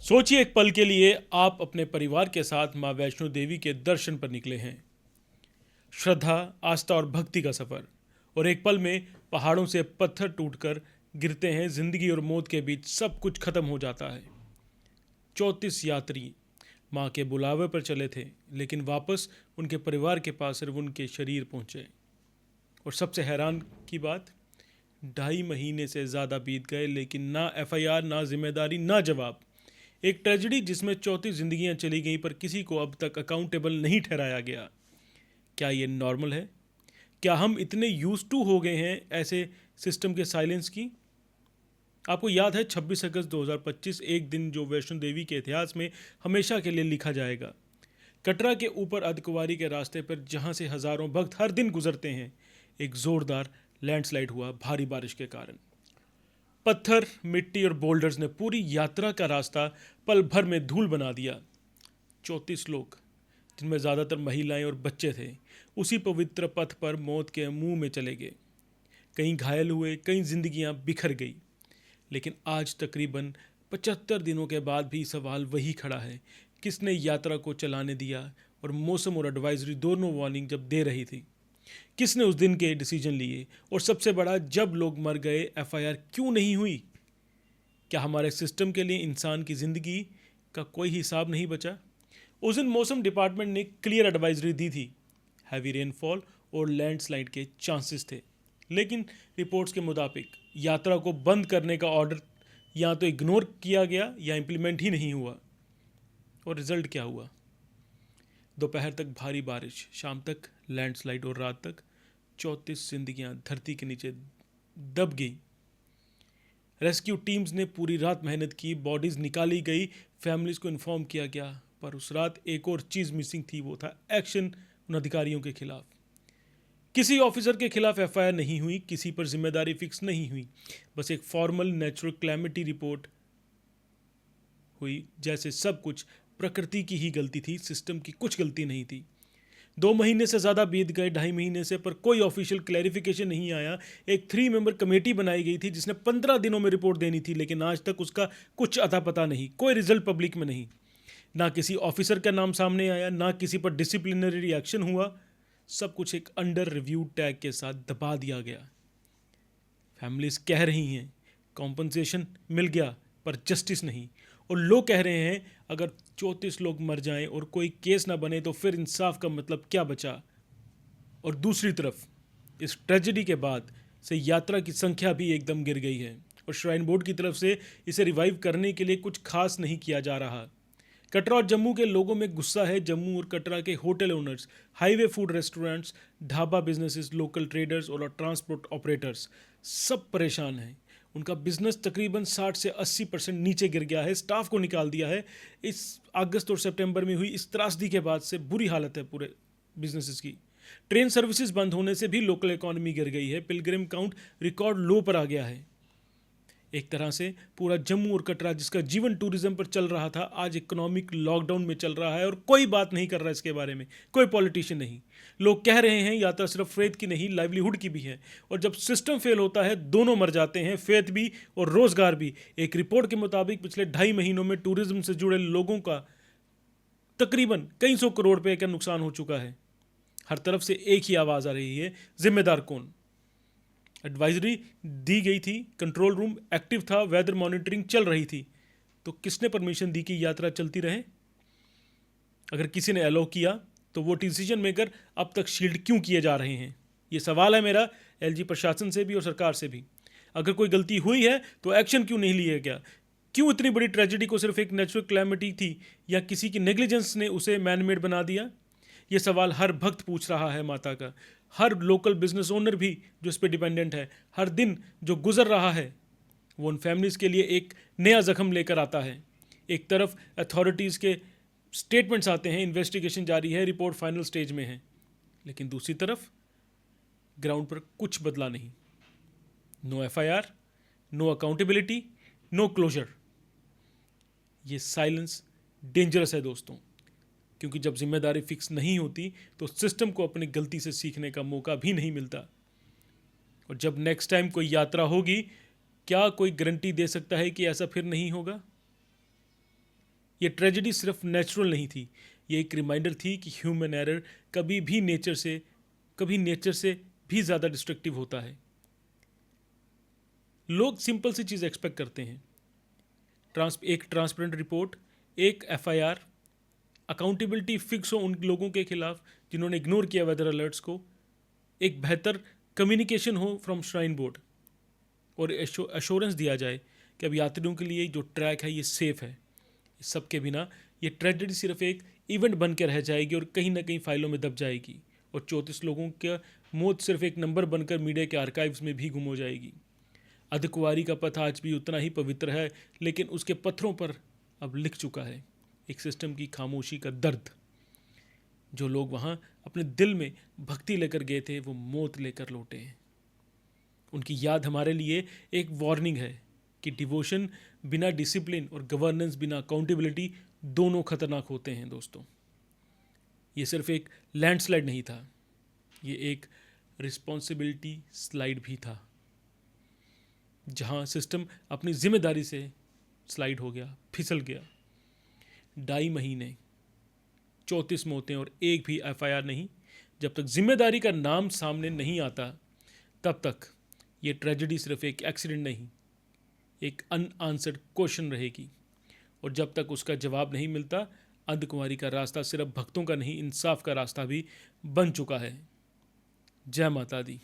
सोचिए एक पल के लिए आप अपने परिवार के साथ माँ वैष्णो देवी के दर्शन पर निकले हैं। श्रद्धा, आस्था और भक्ति का सफर। और एक पल में पहाड़ों से पत्थर टूटकर गिरते हैं, जिंदगी और मौत के बीच सब कुछ खत्म हो जाता है। 34 यात्री माँ के बुलावे पर चले थे, लेकिन वापस उनके परिवार के पास सिर्फ उनके शरीर पहुंचे। और सबसे हैरान की बात, 2.5 महीने से ज़्यादा बीत गए, लेकिन ना एफआईआर, ना जिम्मेदारी, ना जवाब। एक ट्रेजिडी जिसमें 34 जिंदगियां चली गईं, पर किसी को अब तक अकाउंटेबल नहीं ठहराया गया। क्या ये नॉर्मल है? क्या हम इतने यूज टू हो गए हैं ऐसे सिस्टम के साइलेंस की? आपको याद है 26 अगस्त 2025, एक दिन जो वैष्णो देवी के इतिहास में हमेशा के लिए लिखा जाएगा। कटरा के ऊपर अर्धकुंवारी के रास्ते पर, जहां से हजारों भक्त हर दिन गुजरते हैं, एक जोरदार लैंडस्लाइड हुआ भारी बारिश के कारण। पत्थर, मिट्टी और बोल्डर्स ने पूरी यात्रा का रास्ता पल भर में धूल बना दिया। 34 लोग, जिनमें ज़्यादातर महिलाएं और बच्चे थे, उसी पवित्र पथ पर मौत के मुंह में चले गए। कई घायल हुए, कई जिंदगियां बिखर गई। लेकिन आज तकरीबन 75 दिनों के बाद भी सवाल वही खड़ा है, किसने यात्रा को चलाने दिया? और मौसम और एडवाइजरी दोनों वार्निंग जब दे रही थी, किसने उस दिन के डिसीजन लिए? और सबसे बड़ा, जब लोग मर गए, एफआईआर क्यों नहीं हुई? क्या हमारे सिस्टम के लिए इंसान की ज़िंदगी का कोई हिसाब नहीं बचा? उस दिन मौसम डिपार्टमेंट ने क्लियर एडवाइजरी दी थी, हैवी रेनफॉल और लैंडस्लाइड के चांसेस थे। लेकिन रिपोर्ट्स के मुताबिक यात्रा को बंद करने का ऑर्डर या तो इग्नोर किया गया या इम्प्लीमेंट ही नहीं हुआ। और रिजल्ट क्या हुआ? दोपहर तक भारी बारिश, शाम तक लैंडस्लाइड और रात तक 34 जिंदगियां धरती के नीचे दब गई। रेस्क्यू टीम्स ने पूरी रात मेहनत की, बॉडीज निकाली गई, फैमिलीज को इन्फॉर्म किया गया। पर उस रात एक और चीज़ मिसिंग थी, वो था एक्शन उन अधिकारियों के खिलाफ। किसी ऑफिसर के खिलाफ एफआईआर नहीं हुई, किसी पर जिम्मेदारी फिक्स नहीं हुई। बस एक फॉर्मल नेचुरल क्लैमिटी रिपोर्ट हुई, जैसे सब कुछ प्रकृति की ही गलती थी, सिस्टम की कुछ गलती नहीं थी। 2 महीने से ज़्यादा बीत गए, 2.5 महीने से, पर कोई ऑफिशियल क्लैरिफिकेशन नहीं आया। एक 3 मेंबर कमेटी बनाई गई थी जिसने 15 दिनों में रिपोर्ट देनी थी, लेकिन आज तक उसका कुछ अता पता नहीं, कोई रिजल्ट पब्लिक में नहीं। ना किसी ऑफिसर का नाम सामने आया, ना किसी पर डिसिप्लिनरी एक्शन हुआ। सब कुछ एक अंडर रिव्यू टैग के साथ दबा दिया गया। फैमिलीज कह रही हैं कॉम्पनसेशन मिल गया, पर जस्टिस नहीं। और लोग कह रहे हैं अगर 34 लोग मर जाएं और कोई केस ना बने तो फिर इंसाफ का मतलब क्या बचा? और दूसरी तरफ इस ट्रेजेडी के बाद से यात्रा की संख्या भी एकदम गिर गई है, और श्राइन बोर्ड की तरफ से इसे रिवाइव करने के लिए कुछ खास नहीं किया जा रहा। कटरा और जम्मू के लोगों में गुस्सा है। जम्मू और कटरा के hotel owners, highway food restaurants, dhaba businesses, local traders और ट्रांसपोर्ट ऑपरेटर्स सब परेशान हैं। उनका बिजनेस तकरीबन 60 से 80% नीचे गिर गया है, स्टाफ को निकाल दिया है। इस अगस्त और सितंबर में हुई इस त्रासदी के बाद से बुरी हालत है पूरे बिजनेसेस की। ट्रेन सर्विसेज बंद होने से भी लोकल इकॉनमी गिर गई है। पिलग्रिम काउंट रिकॉर्ड लो पर आ गया है। एक तरह से पूरा जम्मू और कटरा, जिसका जीवन टूरिज्म पर चल रहा था, आज इकोनॉमिक लॉकडाउन में चल रहा है और कोई बात नहीं कर रहा है इसके बारे में, कोई पॉलिटिशियन नहीं। लोग कह रहे हैं यात्रा सिर्फ फेथ की नहीं, लाइवलीहुड की भी है। और जब सिस्टम फेल होता है, दोनों मर जाते हैं, फेथ भी और रोजगार भी। एक रिपोर्ट के मुताबिक पिछले 2.5 महीनों में टूरिज्म से जुड़े लोगों का तकरीबन कई सौ करोड़ रुपए का नुकसान हो चुका है। हर तरफ से एक ही आवाज़ आ रही है, जिम्मेदार कौन? एडवाइजरी दी गई थी, कंट्रोल रूम एक्टिव था, वेदर मॉनिटरिंग चल रही थी, तो किसने परमिशन दी कि यात्रा चलती रहे? अगर किसी ने अलाउ किया तो वो डिसीजन मेकर अब तक शील्ड क्यों किए जा रहे हैं? ये सवाल है मेरा एलजी प्रशासन से भी और सरकार से भी। अगर कोई गलती हुई है तो एक्शन क्यों नहीं लिया गया? क्यों इतनी बड़ी ट्रेजेडी को सिर्फ एक नेचुरल क्लैमिटी थी या किसी की नेग्लिजेंस ने उसे मैनमेड बना दिया? ये सवाल हर भक्त पूछ रहा है माता का, हर लोकल बिजनेस ओनर भी जो इस पर डिपेंडेंट है। हर दिन जो गुजर रहा है वो उन फैमिलीज़ के लिए एक नया जख्म लेकर आता है। एक तरफ अथॉरिटीज़ के स्टेटमेंट्स आते हैं, इन्वेस्टिगेशन जारी है, रिपोर्ट फाइनल स्टेज में है, लेकिन दूसरी तरफ ग्राउंड पर कुछ बदला नहीं। No FIR, no accountability, no closure. ये साइलेंस डेंजरस है दोस्तों, क्योंकि जब जिम्मेदारी फिक्स नहीं होती तो सिस्टम को अपनी गलती से सीखने का मौका भी नहीं मिलता। और जब नेक्स्ट टाइम कोई यात्रा होगी, क्या कोई गारंटी दे सकता है कि ऐसा फिर नहीं होगा? ये ट्रेजेडी सिर्फ नेचुरल नहीं थी, ये एक रिमाइंडर थी कि ह्यूमन एरर कभी नेचर से भी ज़्यादा डिस्ट्रक्टिव होता है। लोग सिंपल सी चीज़ एक्सपेक्ट करते हैं, एक ट्रांसपेरेंट रिपोर्ट, एक एफआईआर, अकाउंटेबिलिटी फिक्स हो उन लोगों के खिलाफ जिन्होंने इग्नोर किया वेदर अलर्ट्स को, एक बेहतर कम्युनिकेशन हो फ्रॉम श्राइन बोर्ड और एश्योरेंस दिया जाए कि अब यात्रियों के लिए जो ट्रैक है ये सेफ है। इस सब के बिना ये ट्रेजेडी सिर्फ एक इवेंट बन के रह जाएगी और कहीं ना कहीं फाइलों में दब जाएगी और 34 लोगों की मौत सिर्फ एक नंबर बनकर मीडिया के आर्काइव्स में भी गुम हो जाएगी। अर्धकुंवारी का पथ आज भी उतना ही पवित्र है, लेकिन उसके पत्थरों पर अब लिख चुका है एक सिस्टम की खामोशी का दर्द। जो लोग वहाँ अपने दिल में भक्ति लेकर गए थे वो मौत लेकर लौटे हैं। उनकी याद हमारे लिए एक वार्निंग है कि डिवोशन बिना डिसिप्लिन और गवर्नेंस बिना अकाउंटेबिलिटी दोनों खतरनाक होते हैं दोस्तों। ये सिर्फ एक लैंडस्लाइड नहीं था, ये एक रिस्पॉन्सिबिलिटी स्लाइड भी था, जहां सिस्टम अपनी जिम्मेदारी से स्लाइड हो गया, फिसल गया। 2.5 महीने, 34 मौतें और एक भी एफआईआर नहीं। जब तक जिम्मेदारी का नाम सामने नहीं आता तब तक ये ट्रेजेडी सिर्फ एक एक्सीडेंट नहीं, एक अनआंसर्ड क्वेश्चन रहेगी। और जब तक उसका जवाब नहीं मिलता, अर्धकुंवारी का रास्ता सिर्फ भक्तों का नहीं, इंसाफ का रास्ता भी बन चुका है। जय माता दी।